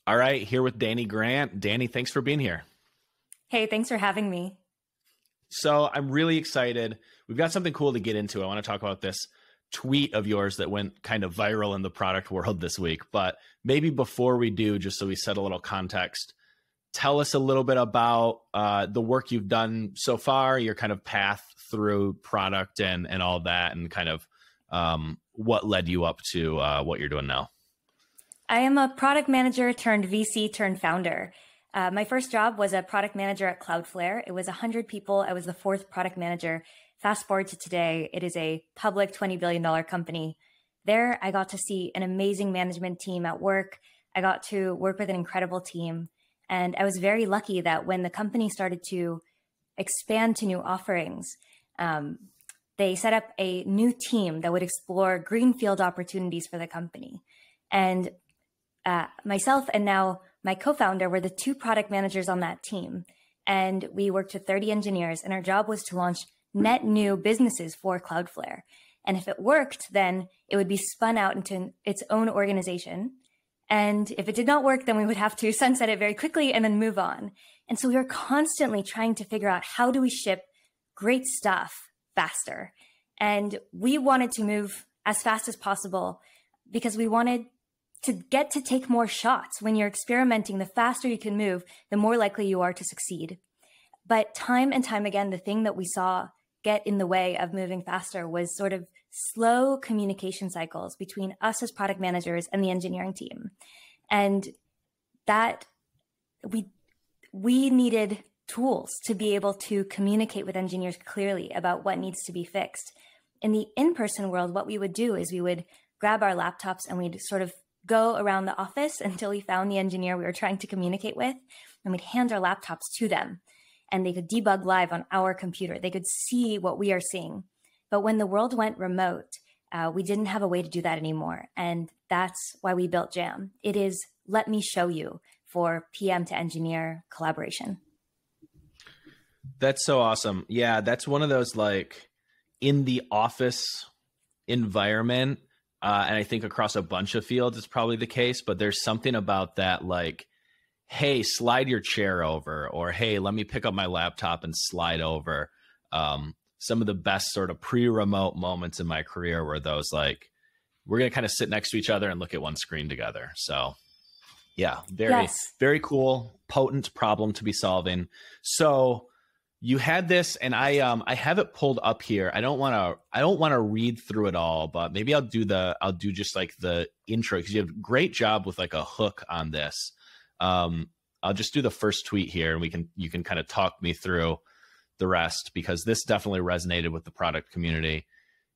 All right, here with Dani Grant. Dani, thanks for being here. Hey, thanks for having me. So I'm really excited. We've got something cool to get into. I want to talk about this tweet of yours that went kind of viral in the product world this week. But maybe before we do, just so we set a little context, tell us a little bit about the work you've done so far, your kind of path through product and all that, and kind of what led you up to what you're doing now. I am a product manager turned VC turned founder. My first job was a product manager at Cloudflare. It was 100 people. I was the fourth product manager. Fast forward to today, it is a public $20 billion company. There, I got to see an amazing management team at work. I got to work with an incredible team. And I was very lucky that when the company started to expand to new offerings, they set up a new team that would explore greenfield opportunities for the company. And myself and now my co-founder were the two product managers on that team. And we worked with 30 engineers, and our job was to launch net new businesses for Cloudflare. And if it worked, then it would be spun out into its own organization. And if it did not work, then we would have to sunset it very quickly and then move on. And so we were constantly trying to figure out, how do we ship great stuff faster? And we wanted to move as fast as possible because we wanted to get to take more shots. When you're experimenting, the faster you can move, the more likely you are to succeed. But time and time again, the thing that we saw get in the way of moving faster was sort of slow communication cycles between us as product managers and the engineering team. And that we needed tools to be able to communicate with engineers clearly about what needs to be fixed. In the in-person world, what we would do is we would grab our laptops and we'd sort of go around the office until we found the engineer we were trying to communicate with, and we'd hand our laptops to them, and they could debug live on our computer. They could see what we are seeing. But when the world went remote, we didn't have a way to do that anymore. And that's why we built Jam. It is let me show you for PM to engineer collaboration. That's so awesome. Yeah, that's one of those, like, in the office environment, and I think across a bunch of fields it's probably the case, but there's something about that, like, hey, slide your chair over, or hey, let me pick up my laptop and slide over. Some of the best sort of pre-remote moments in my career were those, like, we're going to kind of sit next to each other and look at one screen together. So yeah, very cool, potent problem to be solving. So you had this, and I have it pulled up here. I don't want to read through it all, but maybe I'll do just like the intro, because you have a great job with like a hook on this. I'll just do the first tweet here, and you can kind of talk me through the rest, because this definitely resonated with the product community.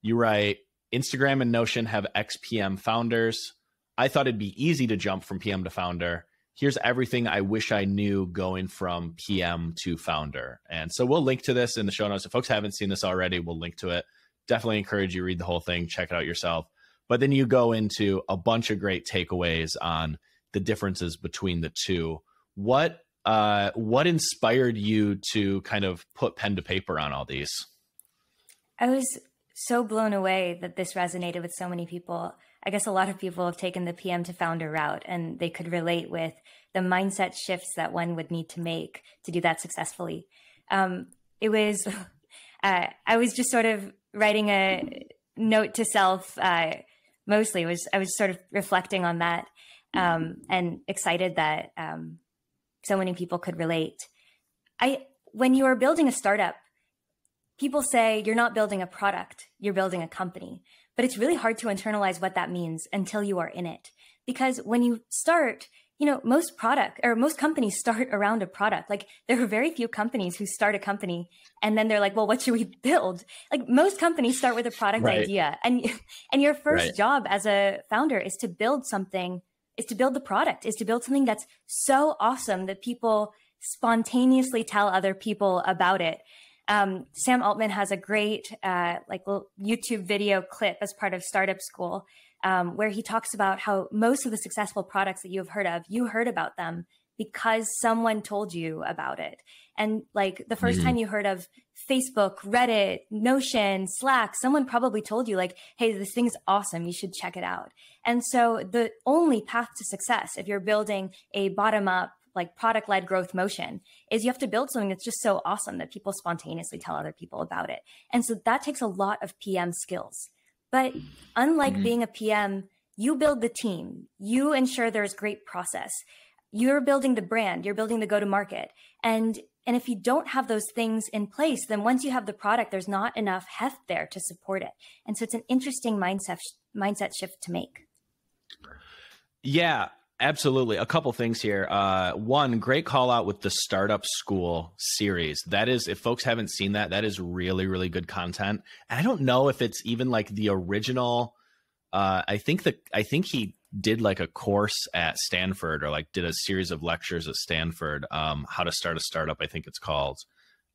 You write, Instagram and Notion have ex-PM founders. I thought it'd be easy to jump from PM to founder. Here's everything I wish I knew going from PM to founder. And so we'll link to this in the show notes. If folks haven't seen this already, we'll link to it. Definitely encourage you to read the whole thing, check it out yourself. But then you go into a bunch of great takeaways on the differences between the two. What inspired you to kind of put pen to paper on all these? I was so blown away that this resonated with so many people. I guess a lot of people have taken the PM to founder route, and they could relate with the mindset shifts that one would need to make to do that successfully. I was just sort of writing a note to self. Mostly I was sort of reflecting on that, and excited that so many people could relate. When you are building a startup, people say you're not building a product, you're building a company. But it's really hard to internalize what that means until you are in it. Because when you start, most companies start around a product. Like, there are very few companies who start a company and then they're like, well, what should we build? Like, most companies start with a product idea. And your first job as a founder is to build something, is to build the product, is to build something that's so awesome that people spontaneously tell other people about it. Sam Altman has a great little YouTube video clip as part of Startup School, where he talks about how most of the successful products that you have heard of, you heard about them because someone told you about it. And like the first Mm-hmm. time you heard of Facebook, Reddit, Notion, Slack, someone probably told you like, hey, this thing's awesome. You should check it out. And so the only path to success, if you're building a bottom up, like product-led growth motion, is you have to build something that's just so awesome that people spontaneously tell other people about it. And so that takes a lot of PM skills. But unlike Mm-hmm. being a PM, you build the team, you ensure there's great process. You're building the brand, you're building the go-to-market. And if you don't have those things in place, then once you have the product, there's not enough heft there to support it. And so it's an interesting mindset shift to make. Yeah, absolutely. A couple things here. One, great call out with the Startup School series. That is, if folks haven't seen that, that is really, really good content. And I don't know if it's even like the original. I think he did like a course at Stanford, or like did a series of lectures at Stanford, how to start a startup, I think it's called.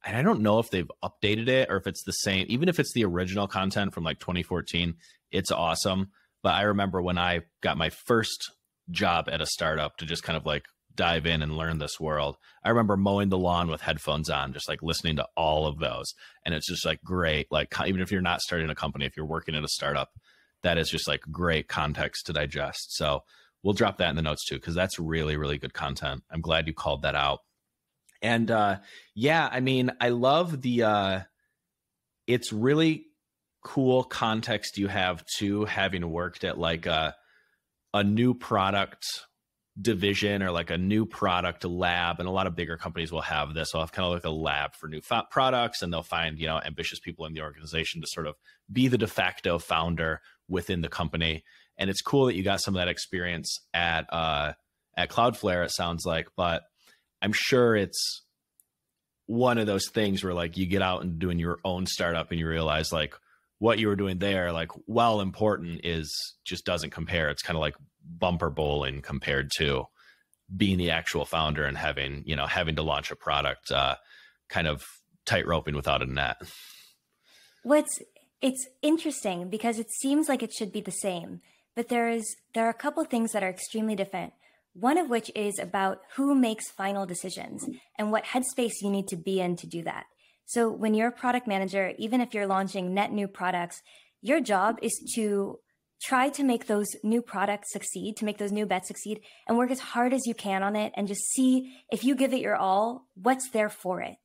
And I don't know if they've updated it or if it's the same. Even if it's the original content from like 2014, it's awesome. But I remember when I got my first job at a startup to just kind of like dive in and learn this world, I remember mowing the lawn with headphones on, just like listening to all of those. And it's just like great. Like even if you're not starting a company, if you're working at a startup, that is just like great context to digest. So we'll drop that in the notes too, because that's really, really good content. I'm glad you called that out. And yeah, I mean, I love it's really cool context you have too, having worked at like a new product division or like a new product lab. And a lot of bigger companies will have this. They'll have kind of like a lab for new products, and they'll find, ambitious people in the organization to sort of be the de facto founder within the company. And it's cool that you got some of that experience at Cloudflare, it sounds like, but I'm sure it's one of those things where like you get out and doing your own startup and you realize like what you were doing there, like while important, is just doesn't compare. It's kind of like bumper bowling compared to being the actual founder and having to launch a product, kind of tight roping without a net. It's interesting because it seems like it should be the same, but there are a couple of things that are extremely different. One of which is about who makes final decisions and what headspace you need to be in to do that. So when you're a product manager, even if you're launching net new products, your job is to try to make those new products succeed, to make those new bets succeed, and work as hard as you can on it and just see if you give it your all, what's there for it.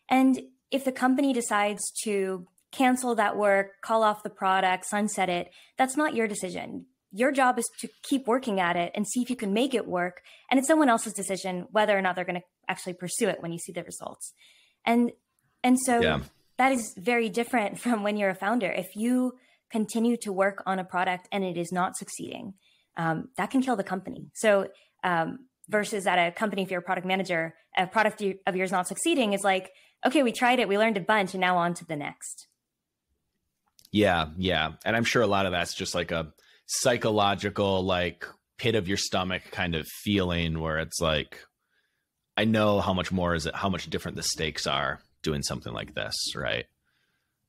And if the company decides to cancel that work, call off the product, sunset it, that's not your decision. Your job is to keep working at it and see if you can make it work. And it's someone else's decision whether or not they're going to actually pursue it when you see the results. And so that is very different from when you're a founder. If you continue to work on a product and it is not succeeding, that can kill the company. So versus at a company, if you're a product manager, a product of yours not succeeding is like, okay, we tried it, we learned a bunch, and now on to the next. Yeah. And I'm sure a lot of that's just like a psychological, like pit of your stomach kind of feeling where it's like, I know how much different the stakes are doing something like this, right?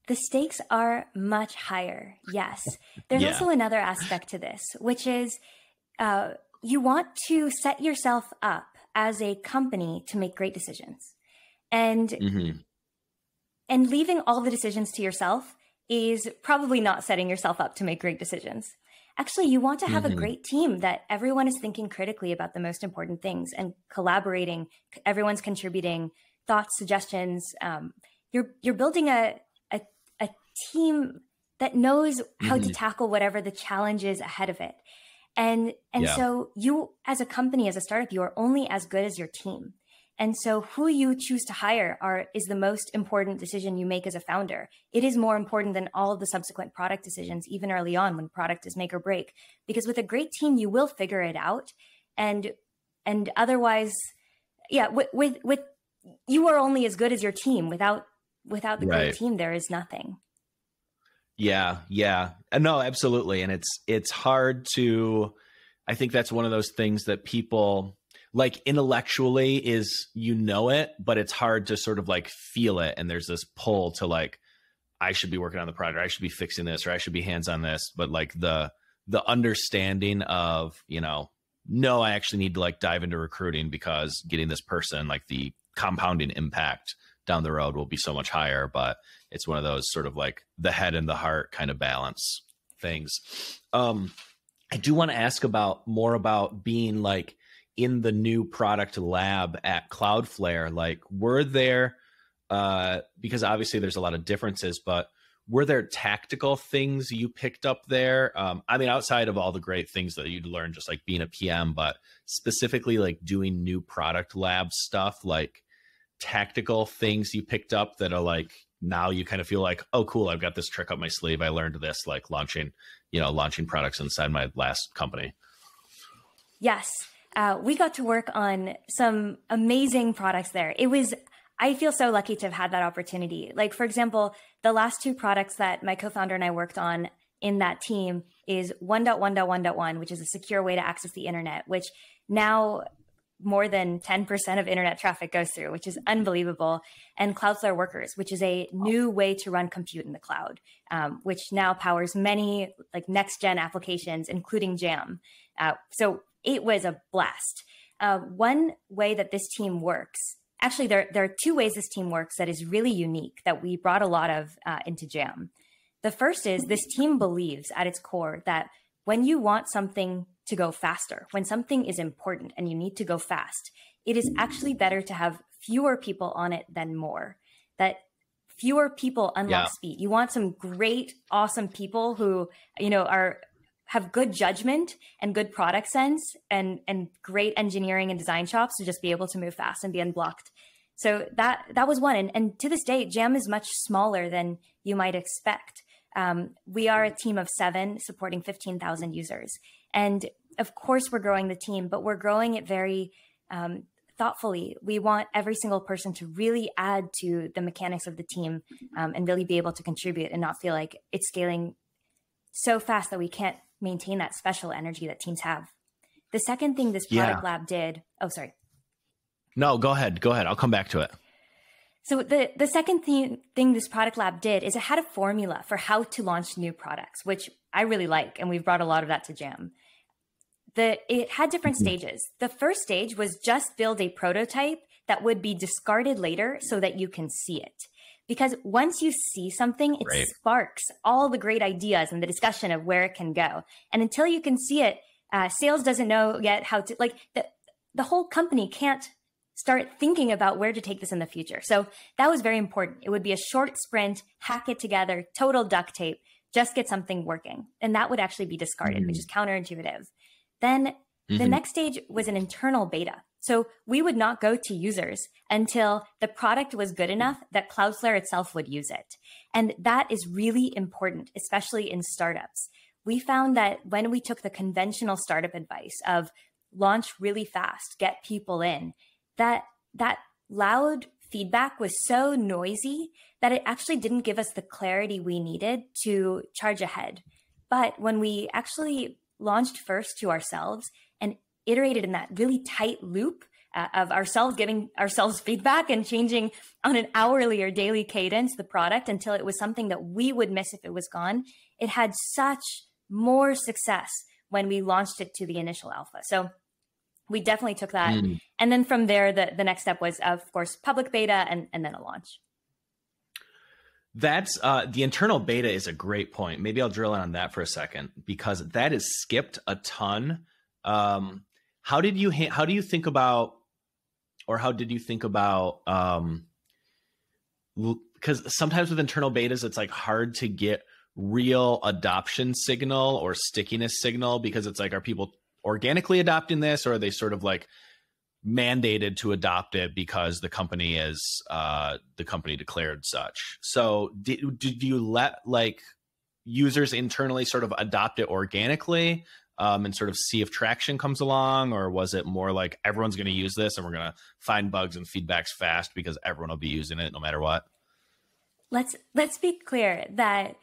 The stakes are much higher. Yes. There's also another aspect to this, which is you want to set yourself up as a company to make great decisions. And leaving all the decisions to yourself is probably not setting yourself up to make great decisions. Actually, you want to have a great team that everyone is thinking critically about the most important things and collaborating. Everyone's contributing thoughts, suggestions. You're building a team that knows how to tackle whatever the challenge is ahead of it. And so you, as a company, as a startup, you are only as good as your team. And so who you choose to hire is the most important decision you make as a founder. It is more important than all of the subsequent product decisions, even early on when product is make or break. Because with a great team, you will figure it out. And otherwise, with you are only as good as your team. Without the great team, there is nothing. Yeah. No, absolutely. And it's hard to, I think that's one of those things that people like intellectually is, it, but it's hard to sort of like feel it. And there's this pull to like, I should be working on the product, or I should be fixing this, or I should be hands on this. But like the understanding of, no, I actually need to like dive into recruiting because getting this person, like the compounding impact down the road will be so much higher. But it's one of those sort of like the head and the heart kind of balance things. I do want to ask more about being like in the new product lab at Cloudflare. Like, were there, because obviously there's a lot of differences, but were there tactical things you picked up there? I mean, outside of all the great things that you'd learned, just like being a PM, but specifically like doing new product lab stuff, like tactical things you picked up that are like, now you kind of feel like, oh, cool, I've got this trick up my sleeve. I learned this, like launching products inside my last company. Yes. We got to work on some amazing products there. I feel so lucky to have had that opportunity. Like, for example, the last two products that my co-founder and I worked on in that team is 1.1.1.1, which is a secure way to access the internet, which now more than 10% of internet traffic goes through, which is unbelievable. And Cloudflare Workers, which is a new way to run compute in the cloud, which now powers many like next gen applications, including Jam. So it was a blast. One way that this team works, actually, there are two ways this team works that is really unique that we brought a lot of into Jam. The first is this team believes at its core that when you want something to go faster, when something is important and you need to go fast, it is actually better to have fewer people on it than more. That fewer people unlock speed. You want some great, awesome people who, have good judgment and good product sense and great engineering and design chops to just be able to move fast and be unblocked. So that was one. And to this day, Jam is much smaller than you might expect. We are a team of 7 supporting 15,000 users. And of course, we're growing the team, but we're growing it very thoughtfully. We want every single person to really add to the mechanics of the team and really be able to contribute and not feel like it's scaling so fast that we can't maintain that special energy that teams have. The second thing this product lab did, oh, sorry. No, go ahead. I'll come back to it. So the second thing this product lab did is it had a formula for how to launch new products, which I really like. And we've brought a lot of that to Jam. It had different stages. The first stage was just build a prototype that would be discarded later so that you can see it. Because once you see something, it sparks all the great ideas and the discussion of where it can go. And until you can see it, sales doesn't know yet how to, like the whole company can't start thinking about where to take this in the future. So that was very important. It would be a short sprint, hack it together, total duct tape, just get something working. And that would actually be discarded, which is counterintuitive. Then the next stage was an internal beta. So we would not go to users until the product was good enough that Cloudflare itself would use it. And that is really important, especially in startups. We found that when we took the conventional startup advice of launch really fast, get people in, that loud feedback was so noisy that it actually didn't give us the clarity we needed to charge ahead. But when we actually launched first to ourselves and iterated in that really tight loop of ourselves giving ourselves feedback and changing on an hourly or daily cadence the product until it was something that we would miss if it was gone, it had such more success when we launched it to the initial alpha. So we definitely took that. And then from there, the next step was, of course, public beta and then a launch. That's the internal beta is a great point. Maybe I'll drill in on that for a second because that is skipped a ton. How did you think about, or how did you think about, because sometimes with internal betas, it's like hard to get real adoption signal or stickiness signal because it's like, are people organically adopting this or are they sort of like mandated to adopt it because the company is the company declared such? So did you let like users internally sort of adopt it organically and sort of see if traction comes along, or was it more like everyone's going to use this and we're going to find bugs and feedbacks fast because everyone will be using it no matter what? Let's be clear that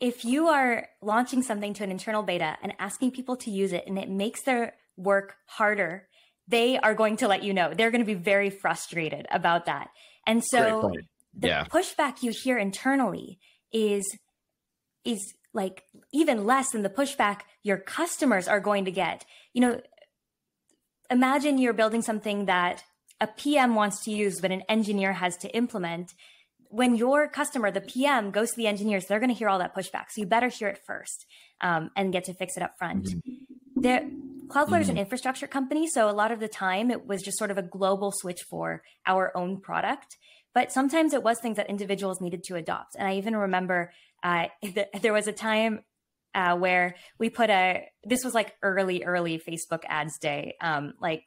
if you are launching something to an internal beta and asking people to use it and it makes their work harder, they are going to let you know. They're going to be very frustrated about that. And so the pushback you hear internally is like even less than the pushback your customers are going to get. imagine you're building something that a PM wants to use, but an engineer has to implement. When your customer, the PM, goes to the engineers, they're going to hear all that pushback. So you better hear it first and get to fix it up front. Cloudflare is an infrastructure company, so a lot of the time it was just sort of a global switch for our own product. But sometimes it was things that individuals needed to adopt. And I even remember there was a time where we put this was like early Facebook ads day, like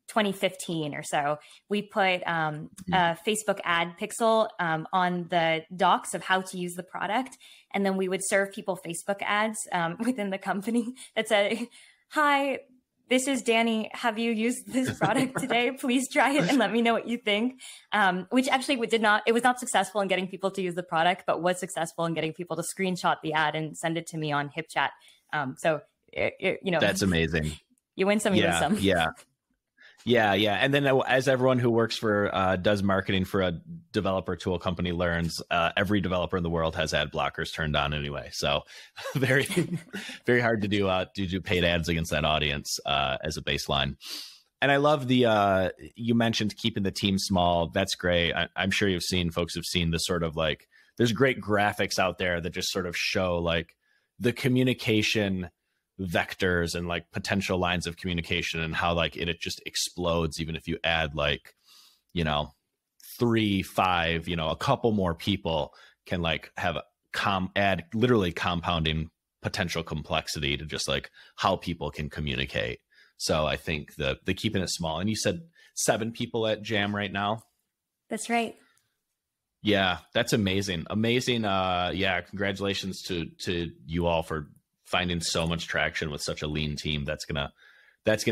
2015 or so. We put a Facebook ad pixel on the docs of how to use the product. And then we would serve people Facebook ads within the company that said, "Hi, this is Dani. Have you used this product today? Please try it and let me know what you think." Which actually it was not successful in getting people to use the product, but was successful in getting people to screenshot the ad and send it to me on HipChat. So, that's amazing. You win some, you lose some. Yeah. And then as everyone who works does marketing for a developer tool company learns, every developer in the world has ad blockers turned on anyway. So very, very hard to do paid ads against that audience as a baseline. And I love you mentioned keeping the team small. That's great. I'm sure folks have seen the sort of like, there's great graphics out there that just sort of show like the communication vectors and like potential lines of communication and how like it just explodes even if you add like 3, 5, a couple more people can like have add literally compounding potential complexity to just like how people can communicate. So I think the keeping it small, and you said 7 people at Jam right now. That's right. Yeah, that's amazing. Congratulations to you all for finding so much traction with such a lean team. That's gonna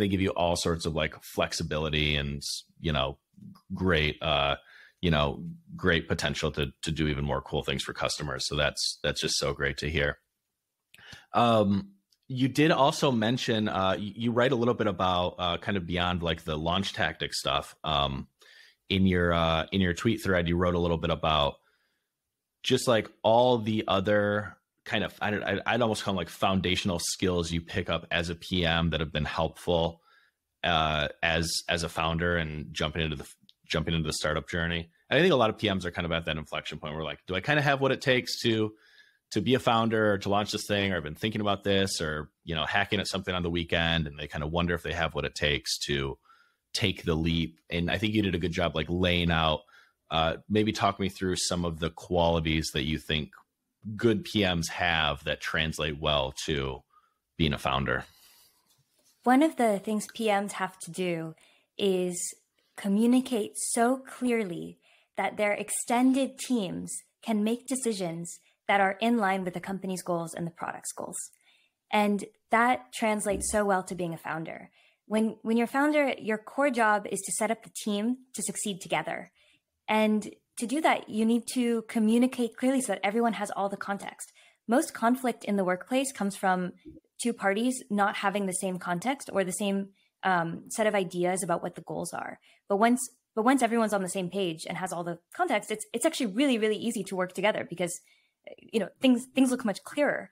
give you all sorts of like flexibility and great great potential to do even more cool things for customers. So that's just so great to hear. You did also mention you write a little bit about kind of beyond like the launch tactic stuff. In your tweet thread, you wrote a little bit about just like all the other kind of, I'd almost call them like foundational skills you pick up as a PM that have been helpful as a founder and jumping into the startup journey. And I think a lot of PMs are kind of at that inflection point where like, do I kind of have what it takes to be a founder or to launch this thing, or I've been thinking about this, or hacking at something on the weekend, and they kind of wonder if they have what it takes to take the leap. And I think you did a good job like laying out, maybe talk me through some of the qualities that you think good PMs have that translate well to being a founder. One of the things PMs have to do is communicate so clearly that their extended teams can make decisions that are in line with the company's goals and the product's goals. And that translates so well to being a founder. When you're a founder, your core job is to set up the team to succeed together. And to do that, you need to communicate clearly so that everyone has all the context. Most conflict in the workplace comes from 2 parties not having the same context or the same set of ideas about what the goals are. But once everyone's on the same page and has all the context, it's actually really, really easy to work together because things look much clearer.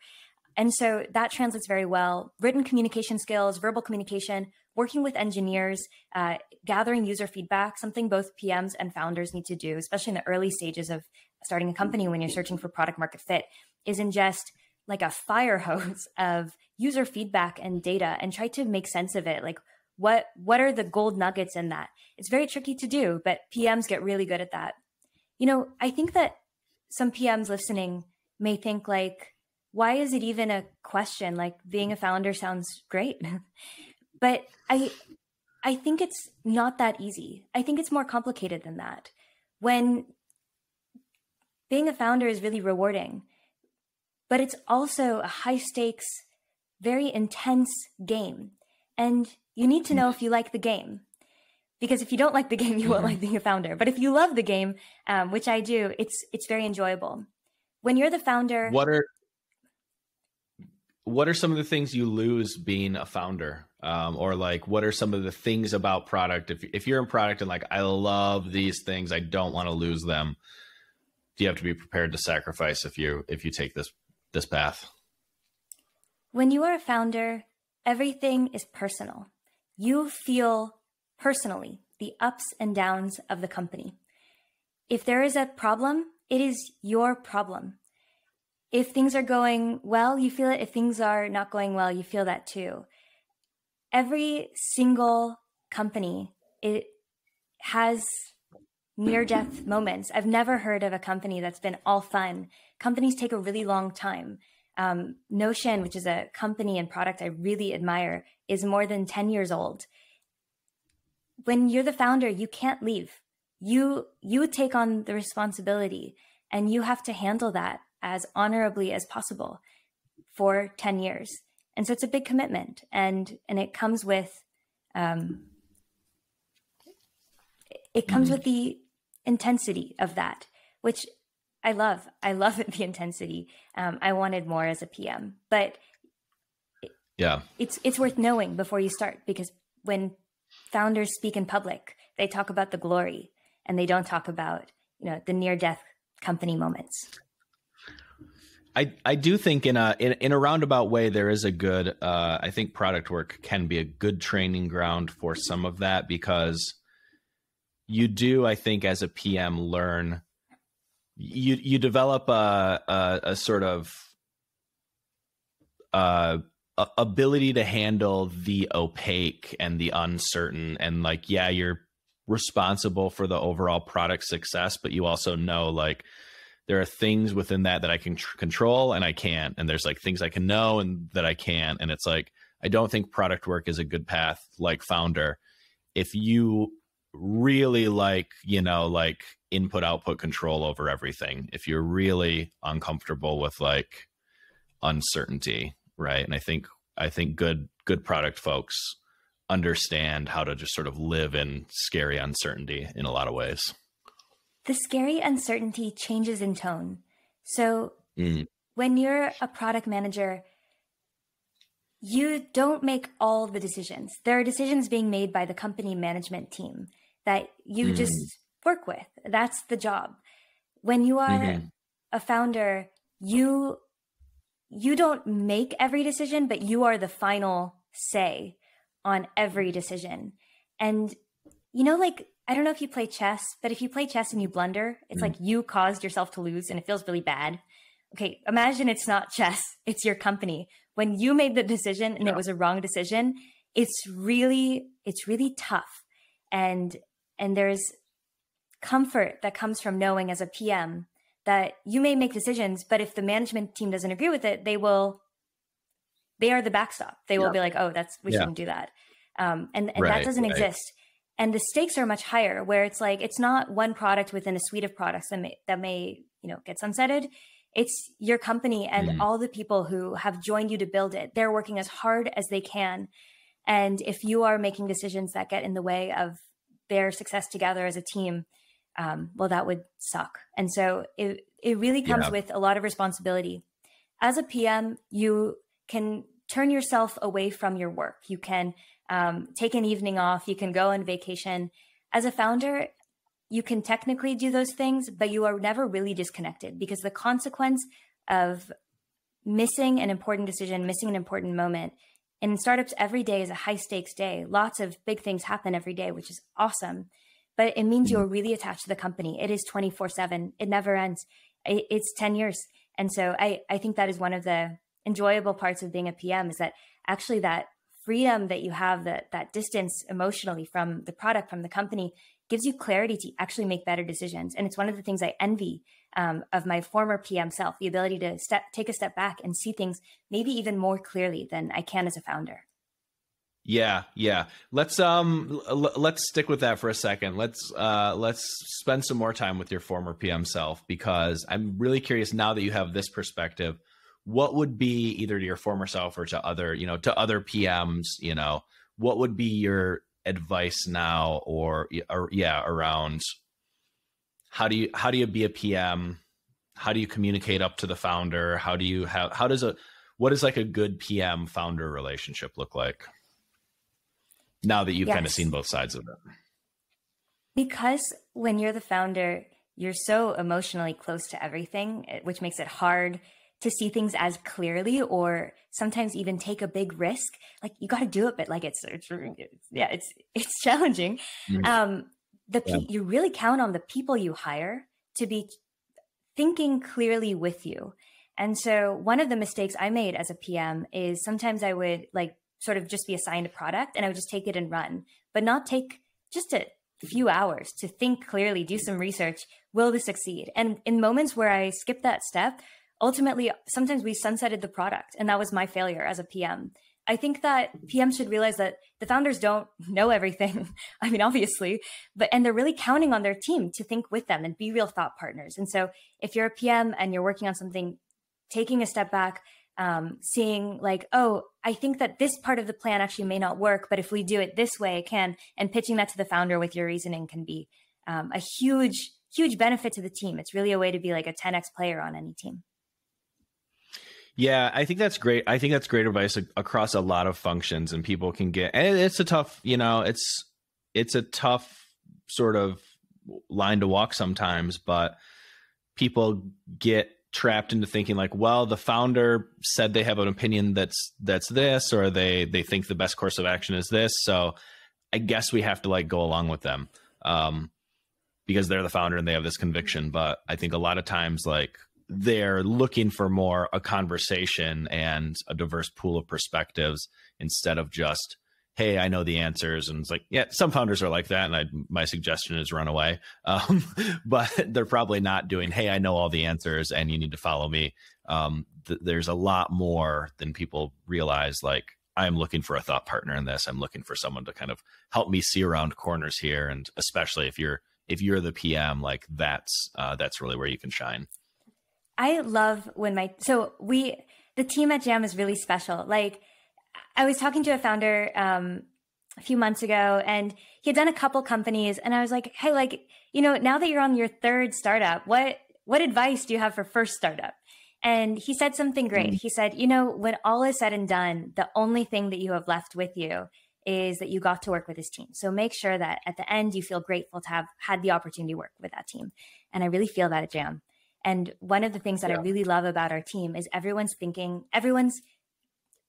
And so that translates very well. Written communication skills, verbal communication, working with engineers, gathering user feedback, something both PMs and founders need to do, especially in the early stages of starting a company when you're searching for product market fit, is ingest like a fire hose of user feedback and data and try to make sense of it. Like what are the gold nuggets in that? It's very tricky to do, but PMs get really good at that. I think that some PMs listening may think like, why is it even a question? Like being a founder sounds great. But I think it's not that easy. I think it's more complicated than that. When being a founder is really rewarding, but it's also a high stakes, very intense game. And you need to know if you like the game. Because if you don't like the game, you won't like being a founder. But if you love the game, which I do, it's very enjoyable. When you're the founder... What are some of the things you lose being a founder? Or like, what are some of the things about product? If you're in product and like, I love these things, I don't want to lose them. Do you have to be prepared to sacrifice if you take this path? When you are a founder, everything is personal. You feel personally the ups and downs of the company. If there is a problem, it is your problem. If things are going well, you feel it. If things are not going well, you feel that too. Every single company, it has near-death moments. I've never heard of a company that's been all fun. Companies take a really long time. Notion, which is a company and product I really admire, is more than 10 years old. When you're the founder, you can't leave. You take on the responsibility, and you have to handle that as honorably as possible for 10 years. And so it's a big commitment, and it comes with with the intensity of that, which I love. I love the intensity. I wanted more as a PM, but it's worth knowing before you start, because when founders speak in public, they talk about the glory and they don't talk about, the near-death company moments. I do think in a roundabout way, there is a good, I think product work can be a good training ground for some of that, because you do, I think, as a PM, learn, you develop a sort of ability to handle the opaque and the uncertain, and like, yeah, you're responsible for the overall product success, but you also know, like, there are things within that I can control and I can't, and there's like things I can know and that I can't, and it's like, I don't think product work is a good path like founder if you really like input output control over everything, if you're really uncomfortable with like uncertainty, right? And I think good product folks understand how to just sort of live in scary uncertainty in a lot of ways. The scary uncertainty changes in tone. So when you're a product manager, you don't make all the decisions. There are decisions being made by the company management team that you just work with. That's the job. When you are a founder, you don't make every decision, but you are the final say on every decision. And, I don't know if you play chess, but if you play chess and you blunder, it's like you caused yourself to lose and it feels really bad. Okay, imagine it's not chess, it's your company. When you made the decision and it was a wrong decision, it's really tough. And there's comfort that comes from knowing as a PM that you may make decisions, but if the management team doesn't agree with it, they are the backstop. They will be like, oh, we shouldn't do that. And that doesn't exist. And the stakes are much higher, where it's like, it's not one product within a suite of products that may get sunsetted. It's your company and all the people who have joined you to build it. They're working as hard as they can. And if you are making decisions that get in the way of their success together as a team, well, that would suck. And so it really comes with a lot of responsibility. As a PM, you can turn yourself away from your work. You can take an evening off. You can go on vacation. As a founder, you can technically do those things, but you are never really disconnected, because the consequence of missing an important decision, missing an important moment in startups every day is a high stakes day. Lots of big things happen every day, which is awesome. But it means you're really attached to the company. It is 24/7. It never ends. It's 10 years. And so I think that is one of the enjoyable parts of being a PM, is that actually that freedom that you have, that distance emotionally from the product, from the company, gives you clarity to actually make better decisions. And it's one of the things I envy of my former PM self, the ability to take a step back and see things maybe even more clearly than I can as a founder. Yeah. Let's stick with that for a second. Let's spend some more time with your former PM self, because I'm really curious, now that you have this perspective, what would be, either to your former self or to other PMs, what would be your advice now, or around how do you be a PM? How do you communicate up to the founder? What does like a good PM founder relationship look like, now that you've kind of seen both sides of it? Because when you're the founder, you're so emotionally close to everything, which makes it hard to see things as clearly, or sometimes even take a big risk. Like you got to do it, but like it's challenging. Mm. You really count on the people you hire to be thinking clearly with you. And so one of the mistakes I made as a PM is sometimes I would like sort of just be assigned a product and I would just take it and run, but not take just a few hours to think clearly, do some research. Will this succeed? And in moments where I skipped that step, ultimately, sometimes we sunsetted the product, and that was my failure as a PM. I think that PMs should realize that the founders don't know everything. I mean, obviously, and they're really counting on their team to think with them and be real thought partners. And so if you're a PM and you're working on something, taking a step back, seeing like, oh, I think that this part of the plan actually may not work, but if we do it this way, it can, and pitching that to the founder with your reasoning can be a huge, huge benefit to the team. It's really a way to be like a 10x player on any team. Yeah, I think that's great. I think that's great advice across a lot of functions, and people can get, and it's a tough, it's a tough sort of line to walk sometimes, but people get trapped into thinking like, well, the founder said they have an opinion that's this, or they think the best course of action is this. So I guess we have to like go along with them because they're the founder and they have this conviction. But I think a lot of times like they're looking for more a conversation and a diverse pool of perspectives instead of just, hey, I know the answers. And it's like, yeah, some founders are like that. And my suggestion is run away. But they're probably not doing, hey, I know all the answers and you need to follow me. There's a lot more than people realize. Like, I'm looking for a thought partner in this. I'm looking for someone to kind of help me see around corners here. And especially if you're the PM, like that's really where you can shine. I love when the team at Jam is really special. Like, I was talking to a founder a few months ago, and he had done a couple companies, and I was like, hey, like, now that you're on your third startup, what advice do you have for first startup? And he said something great. He said, when all is said and done, the only thing that you have left with you is that you got to work with his team. So make sure that at the end you feel grateful to have had the opportunity to work with that team. And I really feel that at Jam. And one of the things that I really love about our team is everyone's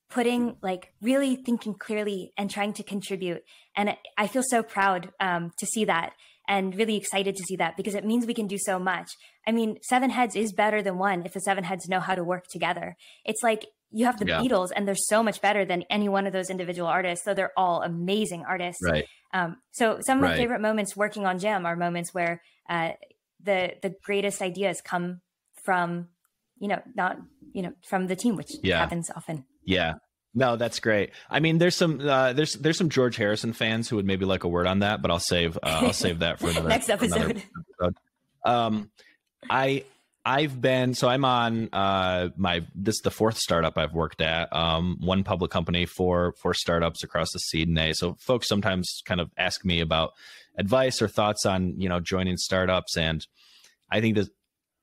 putting like really thinking clearly and trying to contribute. And I feel so proud to see that and really excited to see that, because it means we can do so much. I mean, 7 heads is better than one if the 7 heads know how to work together. It's like you have the Beatles and they're so much better than any one of those individual artists. So they're all amazing artists. Right. So some of my favorite moments working on Jam are moments where the greatest ideas come from, from the team, which happens often. Yeah. No, that's great. I mean, there's some George Harrison fans who would maybe like a word on that, but I'll save that for another next episode. I'm on this is the 4th startup I've worked at. One public company, four startups across the seed and A. So folks sometimes kind of ask me about advice or thoughts on, joining startups. And I think this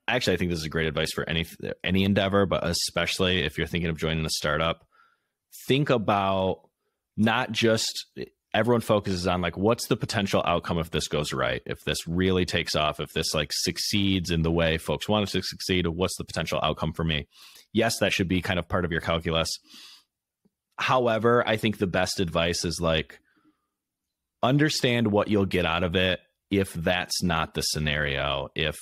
is great advice for any endeavor, but especially if you're thinking of joining a startup. Think about not just, everyone focuses on like, what's the potential outcome if this goes right? If this really takes off, if this like succeeds in the way folks want it to succeed, what's the potential outcome for me? Yes, that should be kind of part of your calculus. However, I think the best advice is like, understand what you'll get out of it if that's not the scenario. If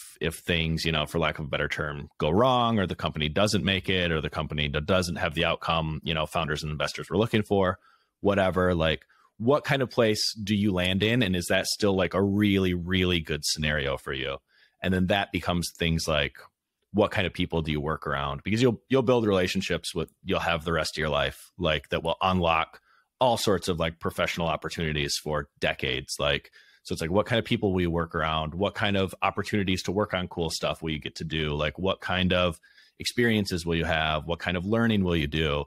things, for lack of a better term, go wrong, or the company doesn't make it, or the company doesn't have the outcome, founders and investors were looking for, whatever, like what kind of place do you land in? And is that still like a really, really good scenario for you? And then that becomes things like, what kind of people do you work around? Because you'll build relationships you'll have the rest of your life, like that will unlock all sorts of like professional opportunities for decades. Like, so it's like, what kind of people will you work around? What kind of opportunities to work on cool stuff will you get to do? Like, what kind of experiences will you have? What kind of learning will you do?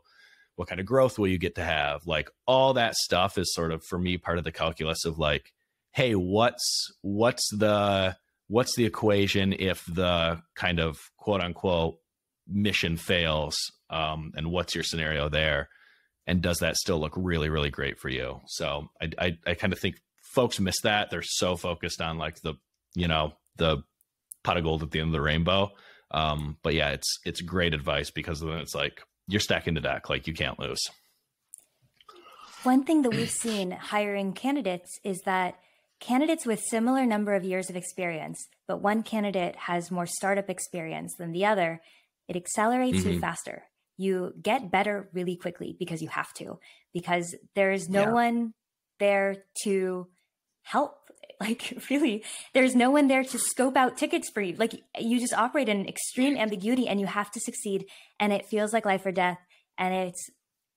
What kind of growth will you get to have? Like, all that stuff is sort of, for me, part of the calculus of like, hey, what's the equation if the kind of quote unquote mission fails? And what's your scenario there? And does that still look really, really great for you? So I kind of think folks miss that. They're so focused on like the pot of gold at the end of the rainbow. But yeah, it's great advice because then it's like you're stacking the deck, like you can't lose. One thing that we've seen hiring candidates is that candidates with similar number of years of experience, but one candidate has more startup experience than the other, it accelerates you faster. You get better really quickly because you have to, because there is no one there to help. Like really, there's no one there to scope out tickets for you. Like you just operate in extreme ambiguity and you have to succeed, and it feels like life or death. And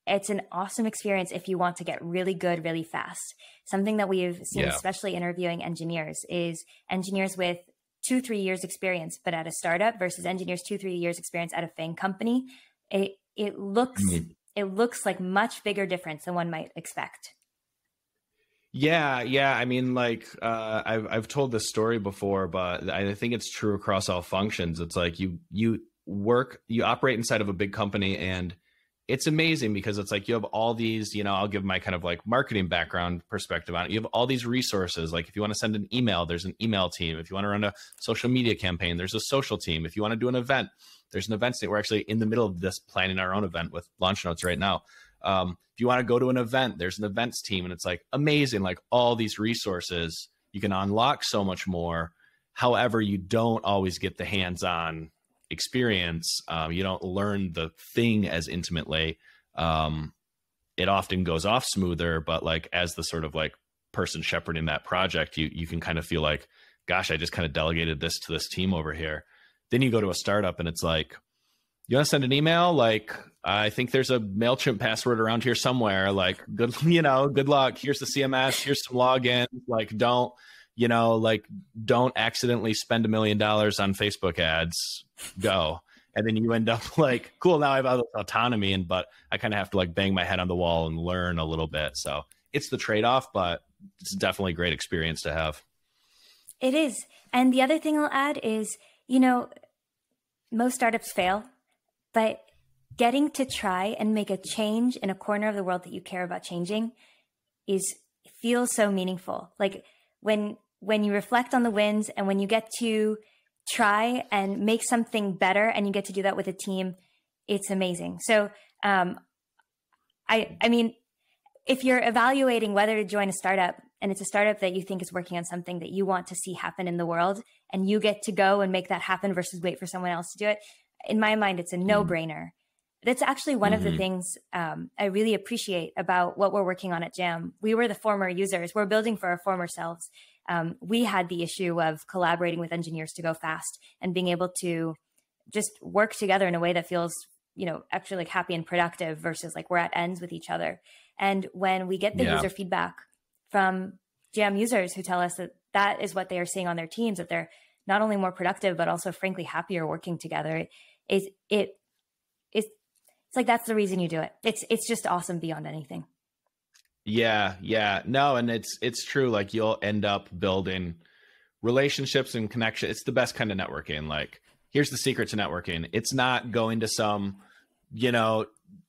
it's an awesome experience if you want to get really good really fast. Something that we've seen, especially interviewing engineers, is engineers with 2-3 years experience, but at a startup versus engineers 2-3 years experience at a FANG company. It looks like much bigger difference than one might expect. Yeah. I mean, like I've told this story before, but I think it's true across all functions. It's like you operate inside of a big company, and it's amazing because it's like you have all these, I'll give my kind of like marketing background perspective on it. You have all these resources. Like if you want to send an email, there's an email team. If you want to run a social media campaign, there's a social team. If you want to do an event, there's an events team. We're actually in the middle of this planning our own event with launch notes right now. If you want to go to an event, there's an events team, and it's like amazing, like all these resources, you can unlock so much more. However, you don't always get the hands-on experience. You don't learn the thing as intimately. It often goes off smoother, but like as the sort of like person shepherding that project, you can kind of feel like, gosh, I just kind of delegated this to this team over here. Then you go to a startup and it's like, you want to send an email? Like, I think there's a MailChimp password around here somewhere. Like, good luck. Here's the CMS. Here's some login. Like, don't accidentally spend $1 million on Facebook ads. Go. And then you end up like, cool, now I have autonomy, but I kind of have to like bang my head on the wall and learn a little bit. So it's the trade-off, but it's definitely a great experience to have. It is. And the other thing I'll add is, most startups fail. But getting to try and make a change in a corner of the world that you care about changing feels so meaningful. Like when you reflect on the wins and when you get to try and make something better and you get to do that with a team, it's amazing. So, I mean, if you're evaluating whether to join a startup and it's a startup that you think is working on something that you want to see happen in the world and you get to go and make that happen versus wait for someone else to do it, in my mind, it's a no-brainer. That's actually one of the things I really appreciate about what we're working on at Jam. We were the former users. We're building for our former selves. We had the issue of collaborating with engineers to go fast and being able to just work together in a way that feels, actually like happy and productive versus like we're at ends with each other. And when we get the user feedback from Jam users who tell us that that is what they are seeing on their teams, that they're not only more productive, but also frankly happier working together, it's like that's the reason you do it. It's just awesome beyond anything. Yeah. No, and it's true. Like you'll end up building relationships and connection. It's the best kind of networking. Like here's the secret to networking. It's not going to some,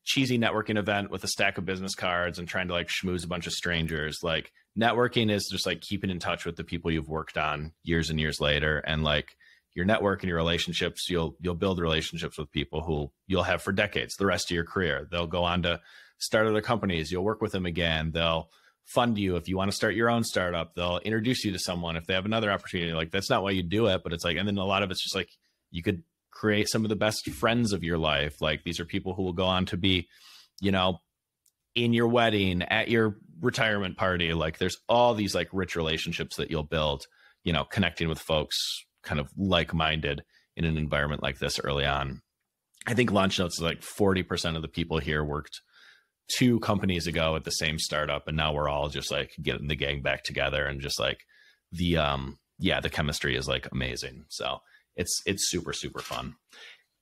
cheesy networking event with a stack of business cards and trying to like schmooze a bunch of strangers. Like networking is just like keeping in touch with the people you've worked on years and years later. And like your network and your relationships, you'll build relationships with people who you'll have for decades, the rest of your career. They'll go on to start other companies. You'll work with them again. They'll fund you if you want to start your own startup. They'll introduce you to someone if they have another opportunity. Like that's not why you do it, but it's like, and then a lot of it's just like you could create some of the best friends of your life. Like these are people who will go on to be, in your wedding, at your retirement party. Like there's all these like rich relationships that you'll build, connecting with folks kind of like-minded in an environment like this early on. I think Launch Notes is like 40% of the people here worked 2 companies ago at the same startup. And now we're all just like getting the gang back together and just like the chemistry is like amazing. So it's super, super fun.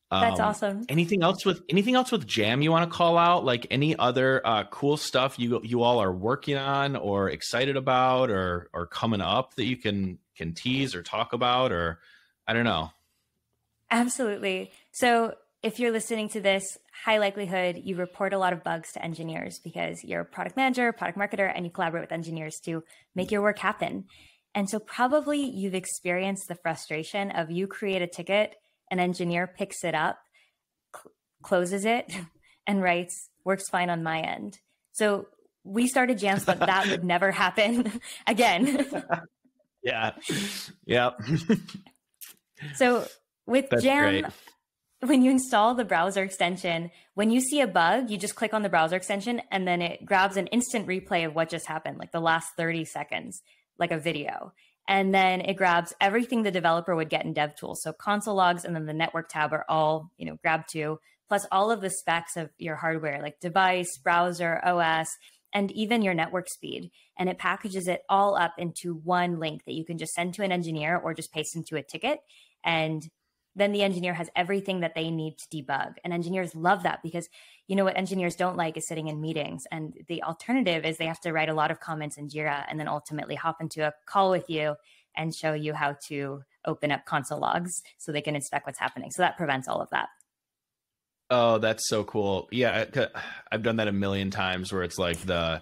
That's awesome. Anything else with Jam you want to call out? Like any other cool stuff you all are working on or excited about or coming up that you can tease or talk about, or I don't know. Absolutely. So if you're listening to this, high likelihood you report a lot of bugs to engineers because you're a product manager, product marketer, and you collaborate with engineers to make your work happen. And so probably you've experienced the frustration of you create a ticket an engineer picks it up, closes it, and writes, works fine on my end. So we started jams, but that would never happen again. Yeah. Yep. So with That's Jam, great. when you install the browser extension, when you see a bug, you just click on the browser extension and then it grabs an instant replay of what just happened, like the last 30 seconds, like a video. And then it grabs everything the developer would get in DevTools. So console logs and then the network tab are all, grabbed to, plus all of the specs of your hardware, like device, browser, OS, and even your network speed. And it packages it all up into one link that you can just send to an engineer or just paste into a ticket. And then the engineer has everything that they need to debug. And engineers love that because what engineers don't like is sitting in meetings. And the alternative is they have to write a lot of comments in Jira and then ultimately hop into a call with you and show you how to open up console logs so they can inspect what's happening. So that prevents all of that. Oh, that's so cool. Yeah, I've done that a million times where it's like the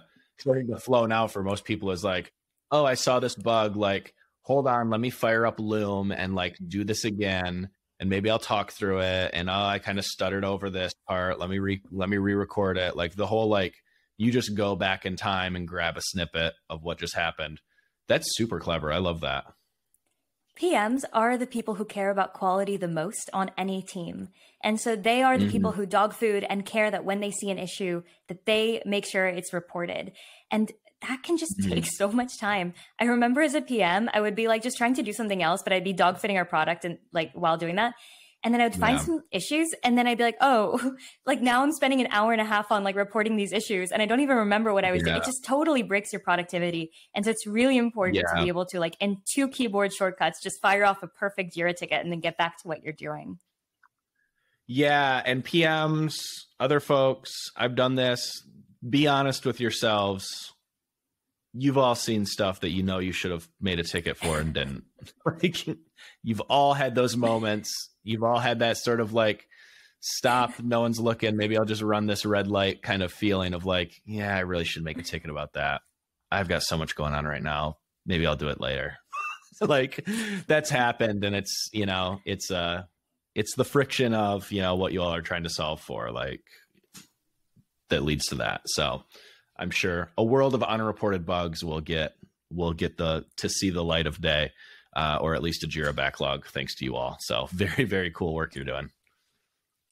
flow now for most people is like, oh, I saw this bug, like, hold on, let me fire up Loom and like do this again. And maybe I'll talk through it. And I kind of stuttered over this part. Let me re-record it. Like the whole, like, you just go back in time and grab a snippet of what just happened. That's super clever. I love that. PMs are the people who care about quality the most on any team. And so they are the people who dog food and care that when they see an issue, that they make sure it's reported. And that can just take so much time. I remember as a PM, I would be like just trying to do something else, but I'd be dogfitting our product and like while doing that. And then I would find some issues and then I'd be like, oh, like now I'm spending an hour and a half on like reporting these issues and I don't even remember what I was doing. It just totally breaks your productivity. And so it's really important to be able to, like, in 2 keyboard shortcuts, just fire off a perfect Jira ticket and then get back to what you're doing. Yeah. And PMs, other folks, I've done this. Be honest with yourselves. You've all seen stuff that you should have made a ticket for and didn't. Like, you've all had those moments. You've all had that sort of like, stop, no one's looking, maybe I'll just run this red light kind of feeling of like, yeah, I really should make a ticket about that. I've got so much going on right now. Maybe I'll do it later. So like that's happened. And it's, it's the friction of, what you all are trying to solve for, like, that leads to that. So I'm sure a world of unreported bugs will get to see the light of day, or at least a Jira backlog, thanks to you all. So very, very cool work you're doing.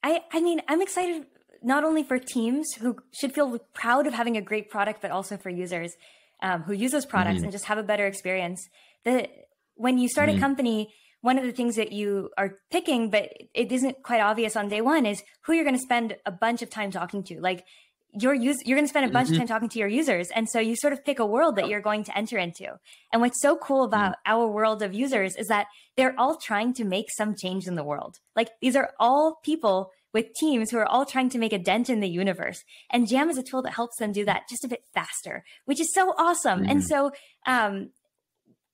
I mean, I'm excited not only for teams who should feel proud of having a great product, but also for users who use those products and just have a better experience. When you start a company, one of the things that you are picking, but it isn't quite obvious on day one, is who you're going to spend a bunch of time talking to. Like, you're going to spend a bunch of time talking to your users. And so you sort of pick a world that you're going to enter into. And what's so cool about our world of users is that they're all trying to make some change in the world. Like, these are all people with teams who are all trying to make a dent in the universe. And Jam is a tool that helps them do that just a bit faster, which is so awesome. And so,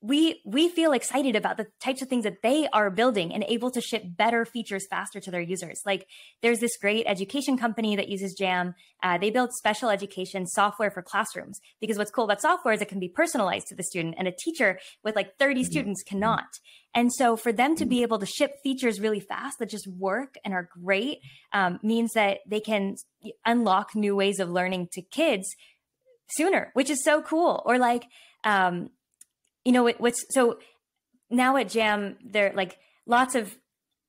we feel excited about the types of things that they are building and able to ship better features faster to their users. Like, there's this great education company that uses Jam. They build special education software for classrooms, because what's cool about software is it can be personalized to the student, and a teacher with like 30 students cannot. And so for them to be able to ship features really fast that just work and are great means that they can unlock new ways of learning to kids sooner, which is so cool. Or like, so now at Jam, there are like lots of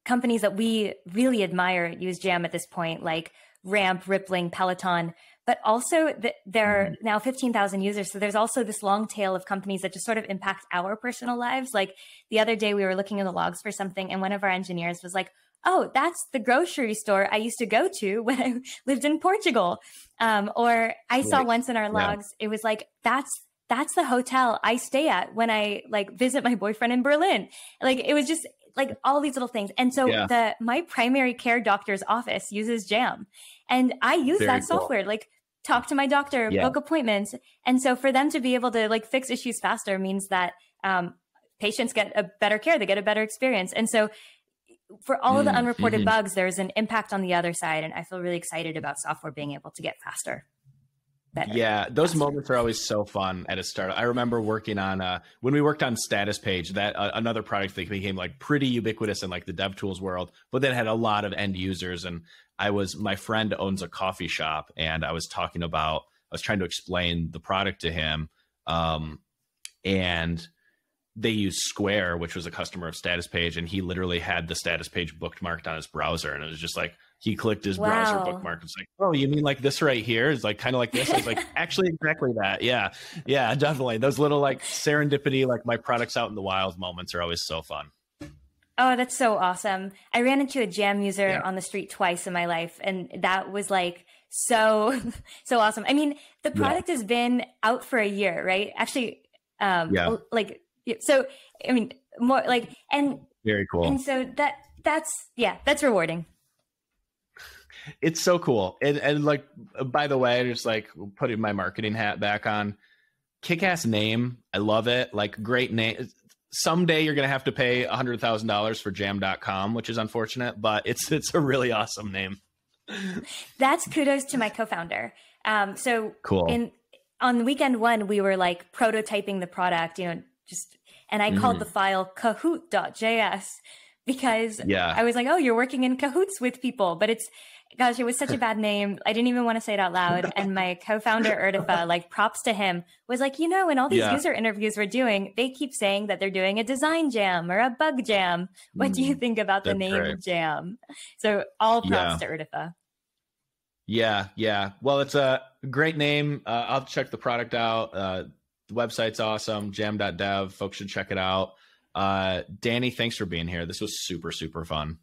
companies that we really admire use Jam at this point, like Ramp, Rippling, Peloton, but also there are now 15,000 users. So there's also this long tail of companies that just sort of impact our personal lives. Like the other day we were looking in the logs for something and one of our engineers was like, oh, that's the grocery store I used to go to when I lived in Portugal. Or I saw once in our logs, it was like, that's the hotel I stay at when I like visit my boyfriend in Berlin. Like, it was just like all these little things. And so my primary care doctor's office uses Jam, and I use that software, like talk to my doctor, book appointments. And so for them to be able to like fix issues faster means that patients get a better care, they get a better experience. And so for all of the unreported bugs, there's an impact on the other side. And I feel really excited about software being able to get faster. better. Yeah, those faster. moments are always so fun at a startup. I remember working on when we worked on Status Page, that another product that became like pretty ubiquitous in like the dev tools world, but then had a lot of end users. And my friend owns a coffee shop, and I was trying to explain the product to him, and they used Square, which was a customer of Status Page, and he literally had the Status Page bookmarked on his browser, and it was just like he clicked his browser bookmark. It's like, oh, you mean like this right here? It's like kind of like this. I was like, actually, exactly that. Yeah, definitely. Those little like serendipity, like my products out in the wild moments are always so fun. Oh, that's so awesome. I ran into a Jam user on the street twice in my life, and that was like so awesome. I mean, the product has been out for a year, right? Actually, like. So, I mean, more like, and very cool. And so that's rewarding. It's so cool. And like, by the way, just like putting my marketing hat back on, kick-ass name. I love it. Like, great name. Someday you're going to have to pay $100,000 for jam.com, which is unfortunate, but it's a really awesome name. That's kudos to my co-founder. So cool. On weekend one, we were like prototyping the product, and I called the file kahoot.js because I was like, oh, you're working in cahoots with people, but it was such a bad name. I didn't even want to say it out loud. And my co-founder, Erdifa, like props to him, was like, in all these user interviews we're doing, they keep saying that they're doing a design jam or a bug jam. What do you think about the name Jam? So all props to Erdifa. Yeah. Well, it's a great name. I'll check the product out. The website's awesome, jam.dev. Folks should check it out. Dani, thanks for being here. This was super, super fun.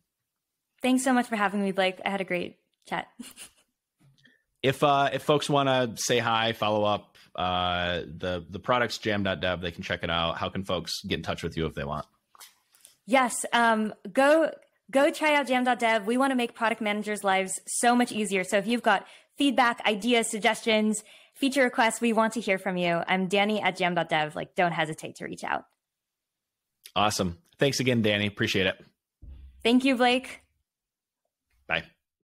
Thanks so much for having me, Blake. I had a great chat. If folks want to say hi, follow up, the product's jam.dev, they can check it out. How can folks get in touch with you if they want? Yes. Go try out jam.dev. We want to make product managers' lives so much easier. So if you've got feedback, ideas, suggestions, feature requests, we want to hear from you. I'm Dani at jam.dev. Like, don't hesitate to reach out. Awesome. Thanks again, Dani. Appreciate it. Thank you, Blake.